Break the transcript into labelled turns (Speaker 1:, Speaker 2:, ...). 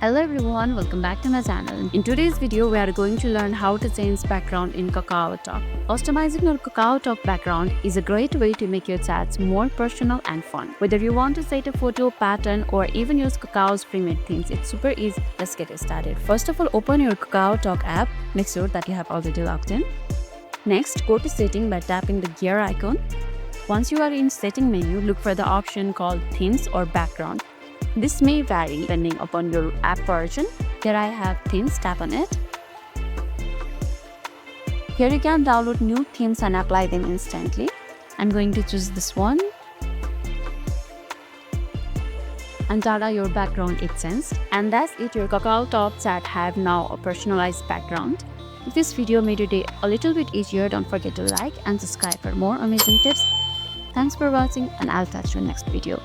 Speaker 1: Hello everyone, welcome back to my channel. In today's video, we are going to learn how to change background in KakaoTalk. Customizing your KakaoTalk background is a great way to make your chats more personal and fun. Whether you want to set a photo, pattern, or even use Kakao's pre-made themes, it's super easy. Let's get started. First of all, open your KakaoTalk app. Make sure that you have already logged in. Next, go to Setting by tapping the gear icon. Once you are in Setting menu, look for the option called Themes or Background. This may vary depending upon your app version. Here I have themes, tap on it. Here you can download new themes and apply them instantly. I'm going to choose this one. And tada, your background is changed. And that's it, your KakaoTalk chat have now a personalized background. If this video made your day a little bit easier, don't forget to like and subscribe for more amazing tips. Thanks for watching and I'll catch you in the next video.